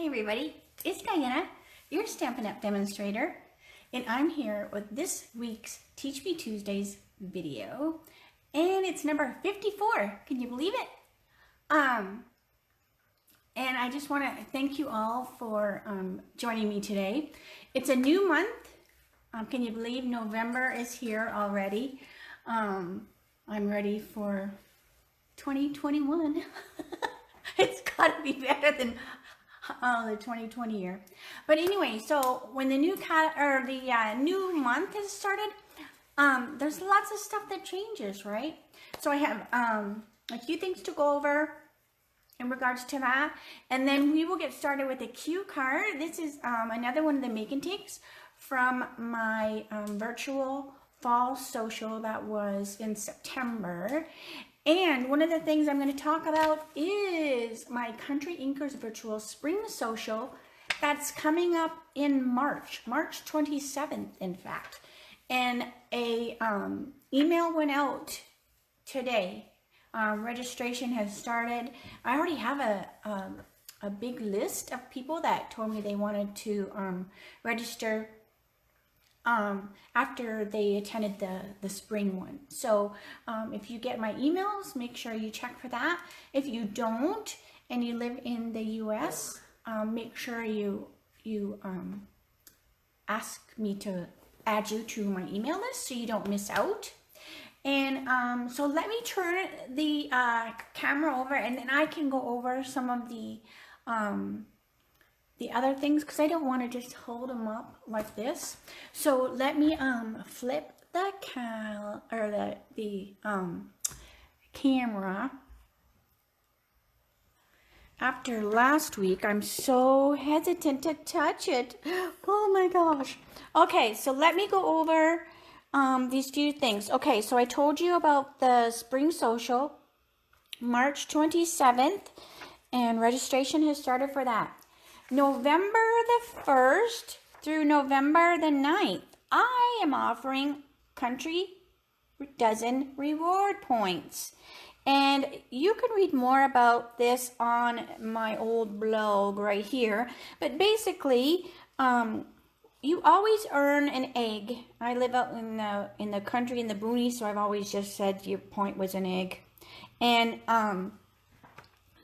everybody, it's Diana, your Stampin' Up! Demonstrator, and I'm here with this week's Teach Me Tuesdays video, and it's number 54. Can you believe it? And I just want to thank you all for joining me today. It's a new month. Can you believe November is here already? I'm ready for 2021. It's got to be better than the 2020 year. But anyway, so when the new new month has started, there's lots of stuff that changes, right? So I have a few things to go over in regards to that, and then we will get started with a cue card. This is another one of the make and takes from my virtual fall social that was in September. And one of the things I'm going to talk about is my Country Inkers virtual spring social that's coming up in March 27th, in fact. And a email went out today. Registration has started. I already have a big list of people that told me they wanted to register after they attended the spring one. So if you get my emails, make sure you check for that. If you don't and you live in the US, make sure you ask me to add you to my email list so you don't miss out. And so let me turn the camera over, and then I can go over some of the other things, because I don't want to just hold them up like this. So let me flip the camera. After last week, I'm so hesitant to touch it. Oh my gosh. Okay, so let me go over these few things. Okay, so I told you about the spring social, March 27th, and registration has started for that. November the 1st through November the 9th, I am offering Country Dozen reward points. And you can read more about this on my old blog right here. But basically, you always earn an egg. I live out in the country, in the boonies, so I've always just said your point was an egg. And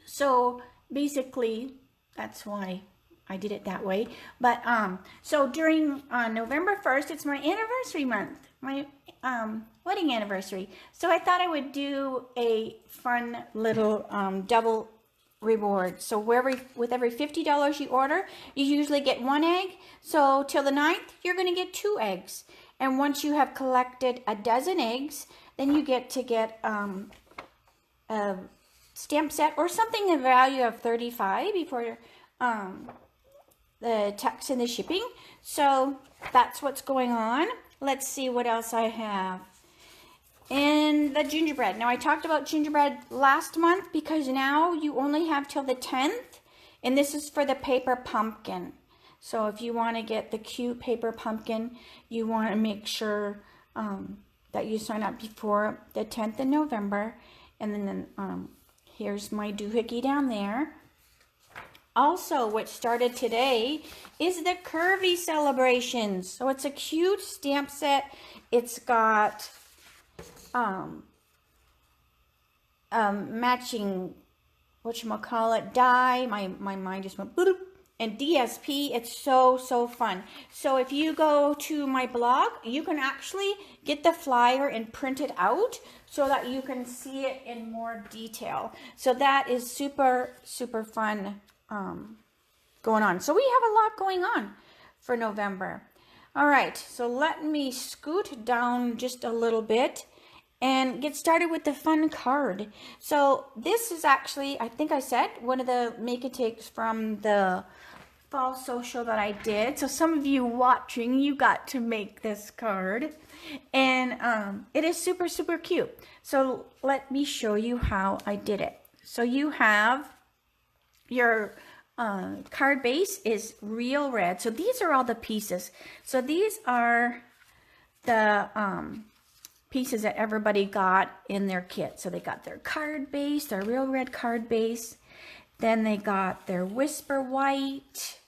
so basically, that's why I did it that way. But so during November 1st, it's my anniversary month, my wedding anniversary. So I thought I would do a fun little double reward. So with every $50 you order, you usually get one egg. So till the 9th, you're going to get 2 eggs. And once you have collected a dozen eggs, then you get to get a stamp set or something in the value of $35 before the tax and the shipping. So that's what's going on. Let's see what else I have. And the gingerbread. Now I talked about gingerbread last month because now you only have till the 10th, and this is for the paper pumpkin. So if you want to get the cute paper pumpkin, you want to make sure that you sign up before the 10th of November. And then here's my doohickey down there. Also, what started today is the Curvy celebrations. So it's a cute stamp set. It's got matching, whatchamacallit, die. My mind just went bloop. And DSP, it's so fun. So if you go to my blog, you can actually get the flyer and print it out so that you can see it in more detail. So that is super fun going on. So we have a lot going on for November. All right, so let me scoot down just a little bit and get started with the fun card. So this is actually, I think I said, one of the make and takes from the fall social that I did. So some of you watching, you got to make this card, and it is super cute. So let me show you how I did it. So you have your card base is real red. So these are all the pieces. So these are the pieces that everybody got in their kit. So they got their card base, their real red card base. Then they got their Whisper White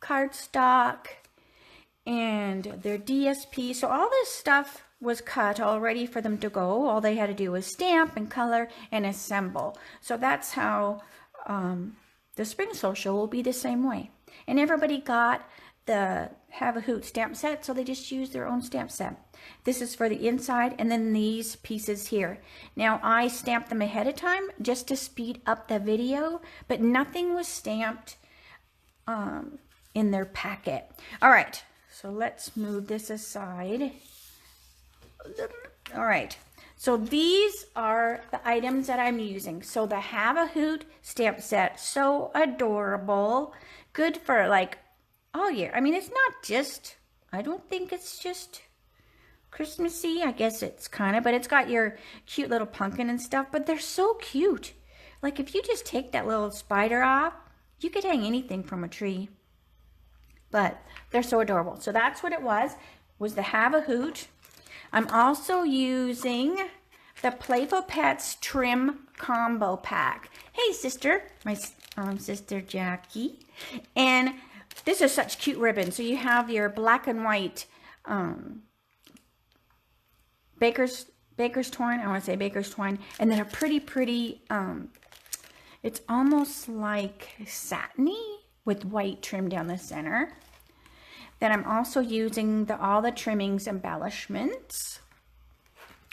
cardstock and their DSP. So all this stuff was cut all ready for them to go. All they had to do was stamp and color and assemble. So that's how the Spring Social will be the same way. And everybody got the Have a Hoot stamp set, so they just used their own stamp set. This is for the inside, and then these pieces here. Now I stamped them ahead of time just to speed up the video, but nothing was stamped in their packet. All right, so let's move this aside. All right, so these are the items that I'm using. So the Have a Hoot stamp set, so adorable, good for like all year. I mean, it's not just, I don't think it's just Christmassy. I guess it's kind of, but it's got your cute little pumpkin and stuff, but they're so cute. Like if you just take that little spider off, you could hang anything from a tree, but they're so adorable. So that's what it was the Have a Hoot. I'm also using the Playful Pets Trim Combo Pack. Hey sister, my sister Jackie. And this is such cute ribbon. So you have your black and white baker's twine. I want to say baker's twine. And then a pretty, it's almost like satiny with white trim down the center. Then I'm also using all the trimmings embellishments.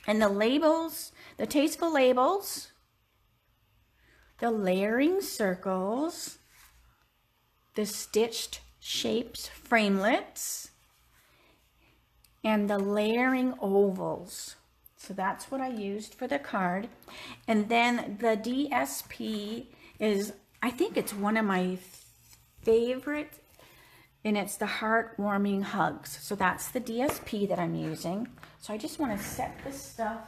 And the labels, the tasteful labels, the layering circles, the stitched shapes framelets, and the layering ovals. So that's what I used for the card. And then the DSP is, I think it's one of my favorite, and it's the Heartwarming Hugs. So that's the DSP that I'm using. So I just want to set this stuff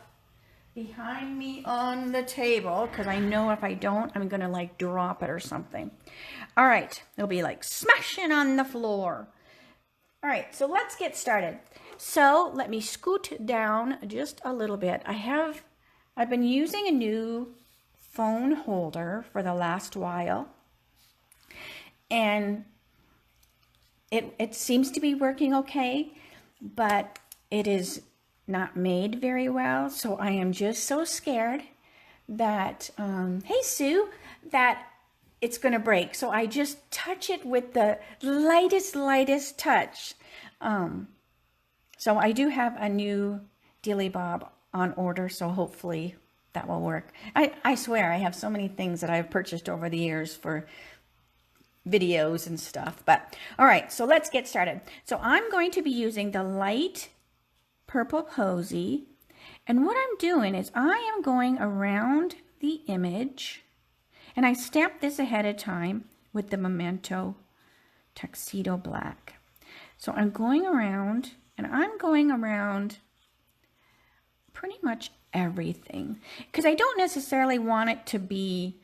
behind me on the table, because I know if I don't, I'm gonna like drop it or something. All right, it'll be like smashing on the floor. All right, so let's get started. So let me scoot down just a little bit. I've been using a new phone holder for the last while, and it seems to be working okay, but it is not made very well. So I am just so scared that, hey Sue, that it's gonna break. So I just touch it with the lightest touch. So I do have a new Dilly Bob on order, so hopefully that will work. I swear I have so many things that I've purchased over the years for videos and stuff. But all right, so let's get started. So I'm going to be using the light purple posy, and what I'm doing is I am going around the image, and I stamped this ahead of time with the Memento Tuxedo Black. So I'm going around, and I'm going around pretty much everything, because I don't necessarily want it to be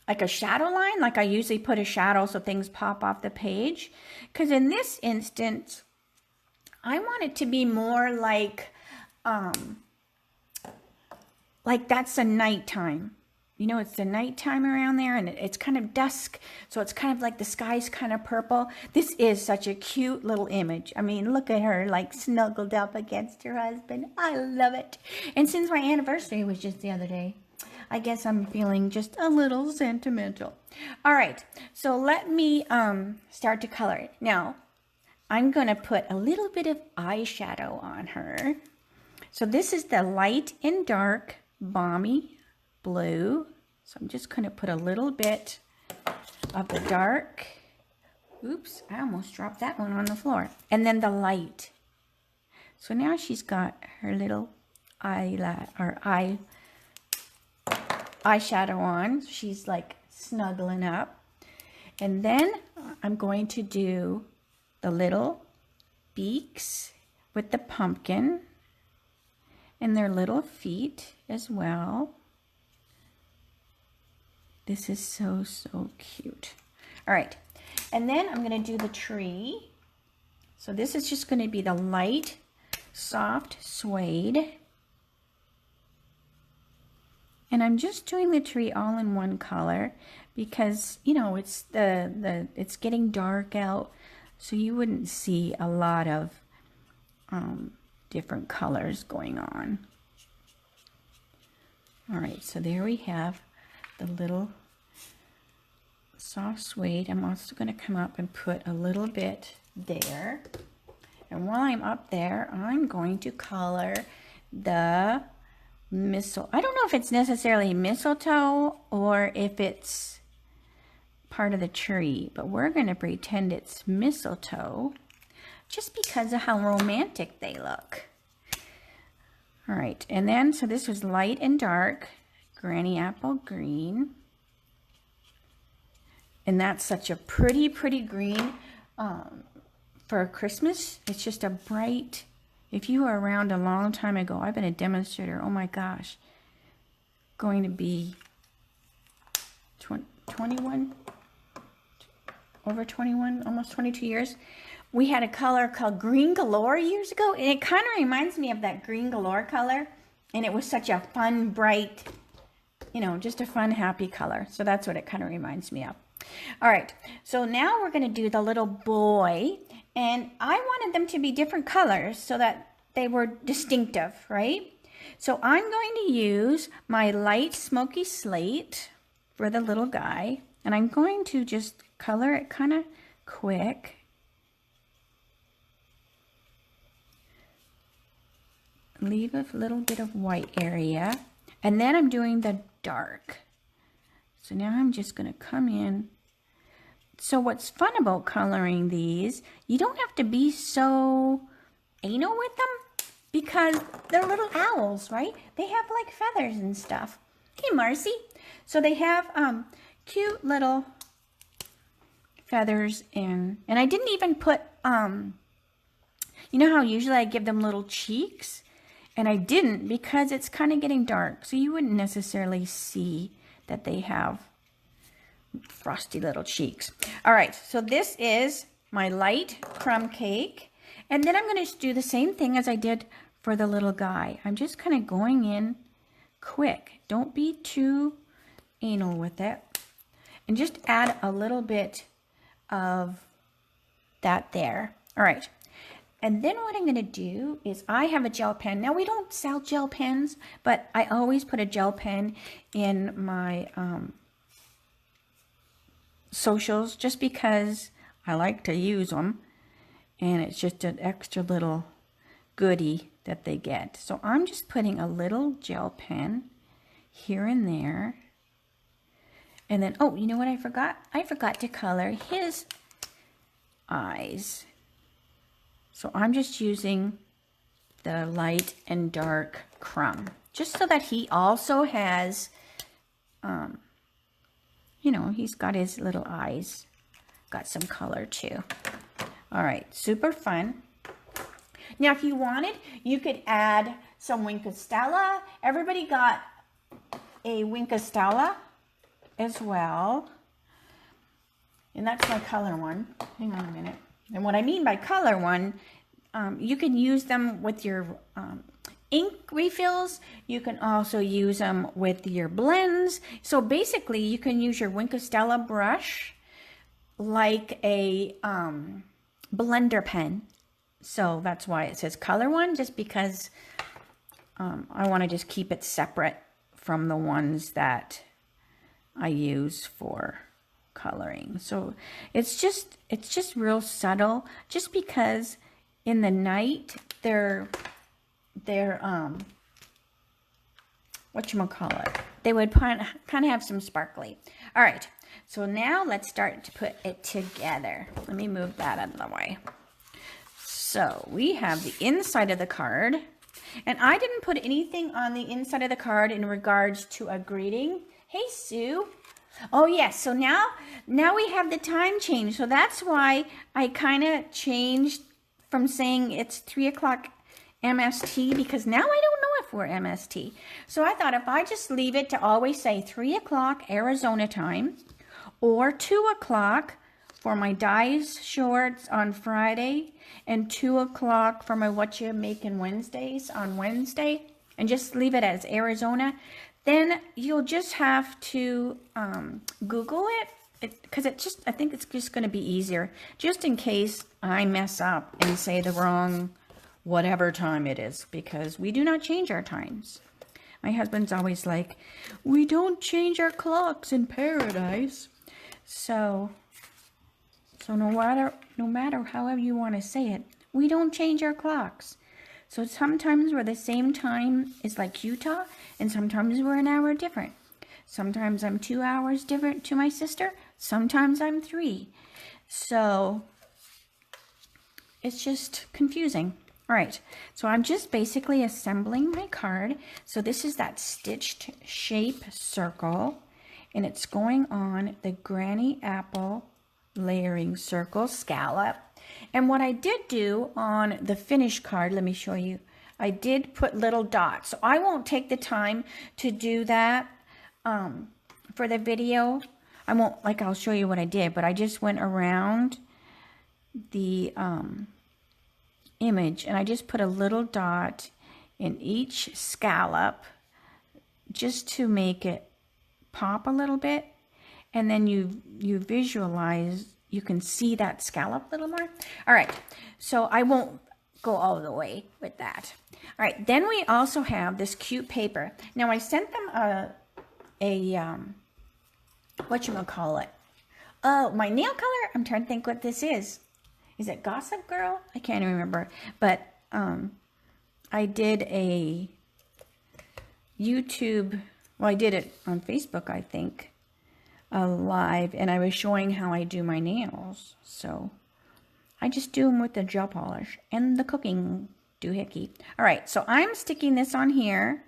like a shadow line, like I usually put a shadow so things pop off the page, because in this instance I want it to be more like that's the nighttime. You know, it's the nighttime around there, and it's kind of dusk, so it's kind of like the sky's kind of purple. This is such a cute little image. I mean, look at her like snuggled up against her husband. I love it. And since my anniversary was just the other day, I guess I'm feeling just a little sentimental. All right, so let me start to color it. Now, I'm going to put a little bit of eyeshadow on her. So this is the light and dark balmy blue. So I'm just going to put a little bit of the dark. Oops, I almost dropped that one on the floor. And then the light. So now she's got her little eyeshadow on. She's like snuggling up. And then I'm going to do the little beaks with the pumpkin and their little feet as well. This is so cute. All right, and then I'm going to do the tree. So this is just going to be the light, soft suede. And I'm just doing the tree all in one color because, you know, it's it's getting dark out, so you wouldn't see a lot of different colors going on. All right, so there we have the little soft suede. I'm also going to come up and put a little bit there. And while I'm up there, I'm going to color the mistletoe. I don't know if it's necessarily mistletoe or if it's part of the tree, but we're going to pretend it's mistletoe just because of how romantic they look. All right, and then, so this was light and dark, granny apple green. And that's such a pretty, pretty green for Christmas. It's just a bright, if you were around a long time ago, I've been a demonstrator, oh my gosh, going to be 21, over 21, almost 22 years. We had a color called Green Galore years ago, and it kind of reminds me of that Green Galore color. And it was such a fun, bright, you know, just a fun, happy color. So that's what it kind of reminds me of. All right, so now we're going to do the little boy, and I wanted them to be different colors so that they were distinctive, right? So I'm going to use my light smoky slate for the little guy, and I'm going to just color it kind of quick. Leave a little bit of white area, and then I'm doing the dark. So now I'm just going to come in. So what's fun about coloring these, you don't have to be so anal with them because they're little owls, right? They have like feathers and stuff. Hey, Marcy. So they have cute little feathers in, and I didn't even put, you know how usually I give them little cheeks? And I didn't because it's kind of getting dark, so you wouldn't necessarily see that they have frosty little cheeks. All right, so this is my light crumb cake. And then I'm going to do the same thing as I did for the little guy. I'm just kind of going in quick. Don't be too anal with it. And just add a little bit of that there. All right. And then what I'm going to do is I have a gel pen. Now we don't sell gel pens, but I always put a gel pen in my socials just because I like to use them. And it's just an extra little goodie that they get. So I'm just putting a little gel pen here and there. And then, oh, you know what I forgot? I forgot to color his eyes. So I'm just using the light and dark crumb, just so that he also has, you know, he's got his little eyes, got some color too. All right, super fun. Now, if you wanted, you could add some Wink of Stella. Everybody got a Wink of Stella as well. And that's my color one. Hang on a minute. And what I mean by color one, you can use them with your ink refills. You can also use them with your blends. So basically, you can use your Wink of Stella brush like a blender pen. So that's why it says color one, just because I want to just keep it separate from the ones that I use for coloring. So it's just real subtle, just because in the night they're whatchamacallit, they would kind of have some sparkly. All right, so now let's start to put it together. Let me move that out of the way. So we have the inside of the card, and I didn't put anything on the inside of the card in regards to a greeting. Hey, Sue. Oh yes, so now we have the time change. So that's why I kind of changed from saying it's 3 o'clock MST, because now I don't know if we're MST. So I thought if I just leave it to always say 3 o'clock Arizona time, or 2 o'clock for my dyes shorts on Friday, and 2 o'clock for my What You Making Wednesdays on Wednesday, and just leave it as Arizona, then you'll just have to Google it, because I think it's just going to be easier, just in case I mess up and say the wrong whatever time it is, because we do not change our times. My husband's always like, we don't change our clocks in paradise. So no matter however you want to say it, we don't change our clocks. So sometimes we're the same time as like Utah, and sometimes we're an hour different. Sometimes I'm 2 hours different to my sister. Sometimes I'm 3. So it's just confusing. All right, so I'm just basically assembling my card. So this is that stitched shape circle, and it's going on the Granny Apple layering circle scallop. And what I did do on the finished card, let me show you, I did put little dots. So I won't take the time to do that for the video. I won't, like, I'll show you what I did, but I just went around the image, and I just put a little dot in each scallop just to make it pop a little bit, and then you visualize, you can see that scallop a little more. All right, so I won't go all the way with that. All right, then we also have this cute paper. Now I sent them whatchamacallit, oh, my nail color. I'm trying to think what this is. Is it Gossip Girl? I can't remember. But I did a YouTube, well, I did it on Facebook, I think, live, and I was showing how I do my nails. So I just do them with the gel polish and the cooking doohickey. All right, so I'm sticking this on here,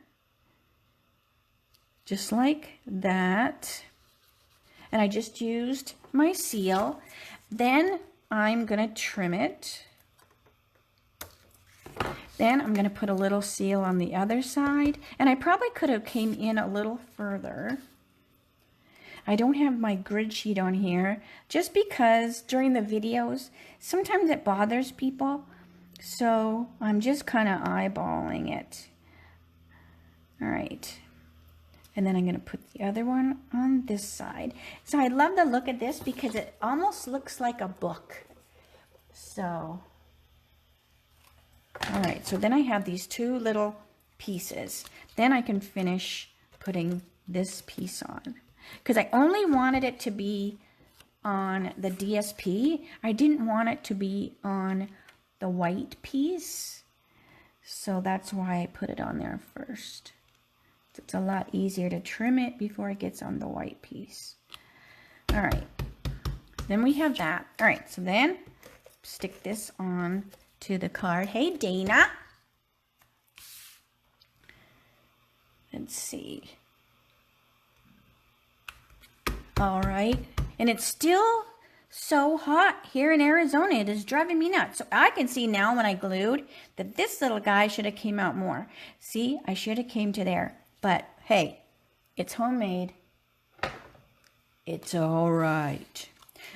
just like that. And I just used my seal. Then I'm going to trim it. Then I'm going to put a little seal on the other side. And I probably could have came in a little further. I don't have my grid sheet on here just because during the videos, sometimes it bothers people. So I'm just kind of eyeballing it. All right. And then I'm going to put the other one on this side. So I love the look of this because it almost looks like a book. So, all right. So then I have these two little pieces. Then I can finish putting this piece on. Because I only wanted it to be on the DSP. I didn't want it to be on the white piece. So that's why I put it on there first. It's a lot easier to trim it before it gets on the white piece. All right, then we have that. All right, so then stick this on to the card. Hey, Dana. Let's see. All right, and it's still so hot here in Arizona. It is driving me nuts. So I can see now when I glued that this little guy should have came out more. See, I should have came to there. But hey, it's homemade. It's all right.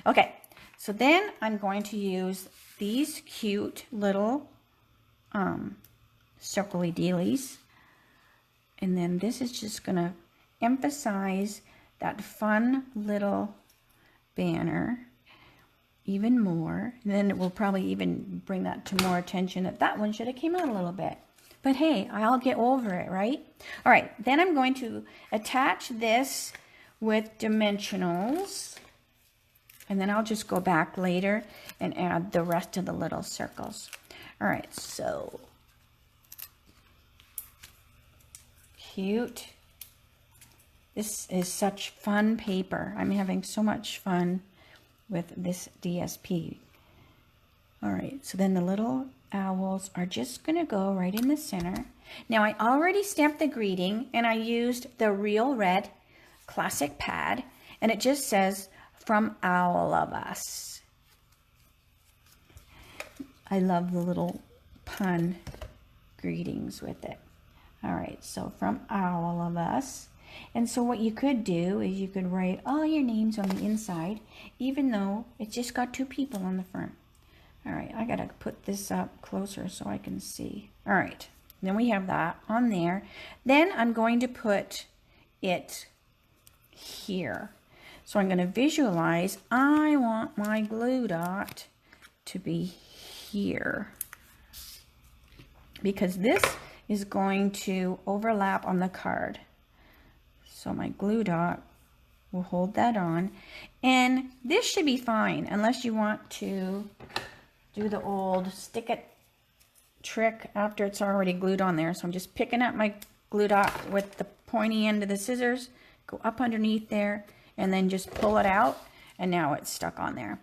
Okay, so then I'm going to use these cute little circly dealies. And then this is just going to emphasize that fun little banner even more. And then it will probably even bring that to more attention that that one should have came out a little bit. But hey, I'll get over it, right? All right, then I'm going to attach this with dimensionals. And then I'll just go back later and add the rest of the little circles. All right, so cute. This is such fun paper. I'm having so much fun with this DSP. All right, so then the little owls are just going to go right in the center. Now I already stamped the greeting and I used the Real Red Classic pad, and it just says from all of us. I love the little pun greetings with it. All right, so from all of us. And so what you could do is you could write all your names on the inside, even though it's just got 2 people on the front. All right, I gotta put this up closer so I can see. All right, then we have that on there. Then I'm going to put it here. So I'm going to visualize, I want my glue dot to be here, because this is going to overlap on the card. So my glue dot will hold that on, and this should be fine unless you want to do the old stick it trick after it's already glued on there. So I'm just picking up my glue dot with the pointy end of the scissors, go up underneath there, and then just pull it out, and now it's stuck on there.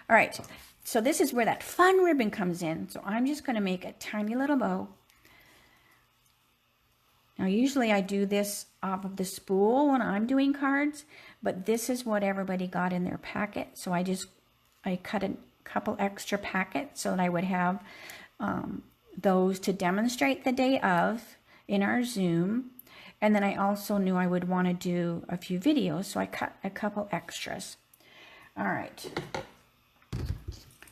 All right, so this is where that fun ribbon comes in. So I'm just going to make a tiny little bow. Now usually I do this off of the spool when I'm doing cards, but this is what everybody got in their packet. So I cut a couple extra packets so that I would have those to demonstrate the day of in our Zoom. And then I also knew I would want to do a few videos, so I cut a couple extras. All right.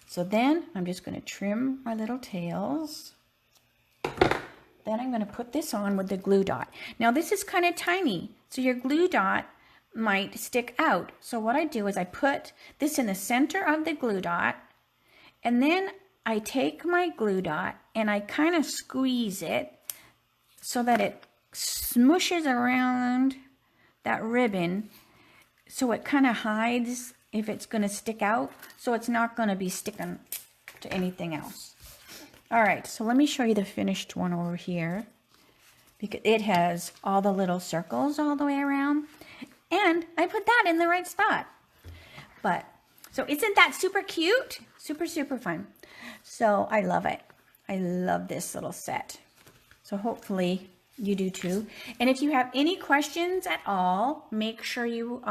So then I'm just going to trim my little tails. Then I'm going to put this on with the glue dot. Now this is kind of tiny, so your glue dot might stick out. So what I do is I put this in the center of the glue dot, and then I take my glue dot and I kind of squeeze it so that it smushes around that ribbon, so it kind of hides if it's going to stick out, so it's not going to be sticking to anything else. All right, so let me show you the finished one over here, because it has all the little circles all the way around, and I put that in the right spot. But so isn't that super cute? Super fun. So I love it. I love this little set. So hopefully you do too. And if you have any questions at all, make sure you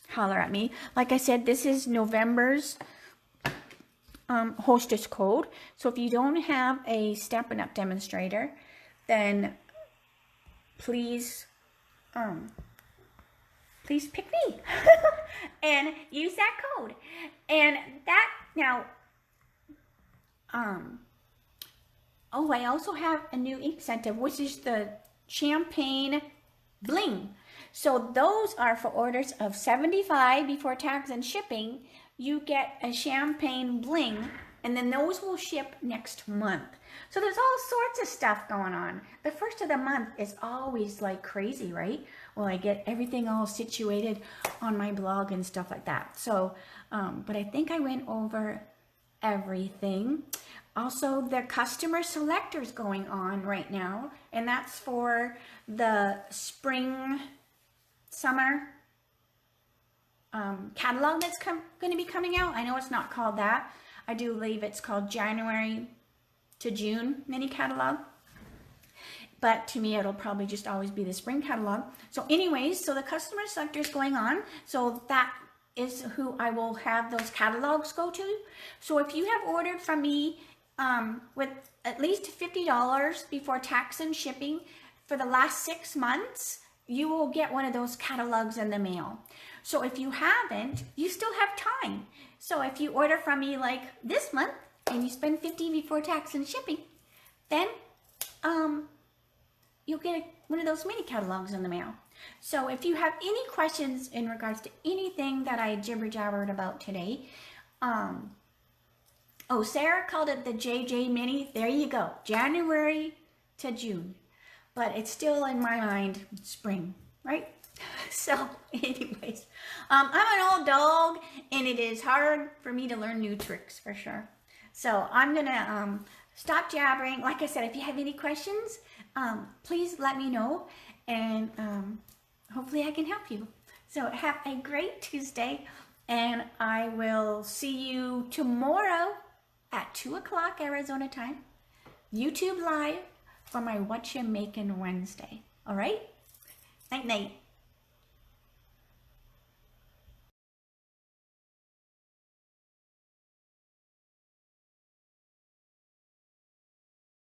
holler at me. Like I said, this is November's hostess code. So if you don't have a Stampin' Up! Demonstrator, then please pick me and use that code. And that now, oh, I also have a new incentive, which is the champagne bling. So those are for orders of $75 before tax and shipping. You get a champagne bling, and then those will ship next month. So there's all sorts of stuff going on. The first of the month is always like crazy, right? Well, I get everything all situated on my blog and stuff like that. So, but I think I went over everything. Also, the customer selector's going on right now, and that's for the spring, summer catalog that's going to be coming out. I know it's not called that. I do believe it's called January to June mini catalog. But to me, it'll probably just always be the spring catalog. So anyways, so the customer selector is going on. So that is who I will have those catalogs go to. So if you have ordered from me with at least $50 before tax and shipping for the last 6 months, you will get one of those catalogs in the mail. So if you haven't, you still have time. So if you order from me like this month and you spend $50 before tax and shipping, then you'll get one of those mini catalogs in the mail. So if you have any questions in regards to anything that I jibber-jabbered about today, oh, Sarah called it the JJ Mini. There you go, January to June. But it's still in my mind spring, right? So anyways, I'm an old dog, and it is hard for me to learn new tricks for sure. So I'm gonna stop jabbering. Like I said, if you have any questions, please let me know, and hopefully I can help you. So have a great Tuesday, and I will see you tomorrow at 2 o'clock Arizona time, YouTube Live, for my What You Making Wednesday. All right? Night, night.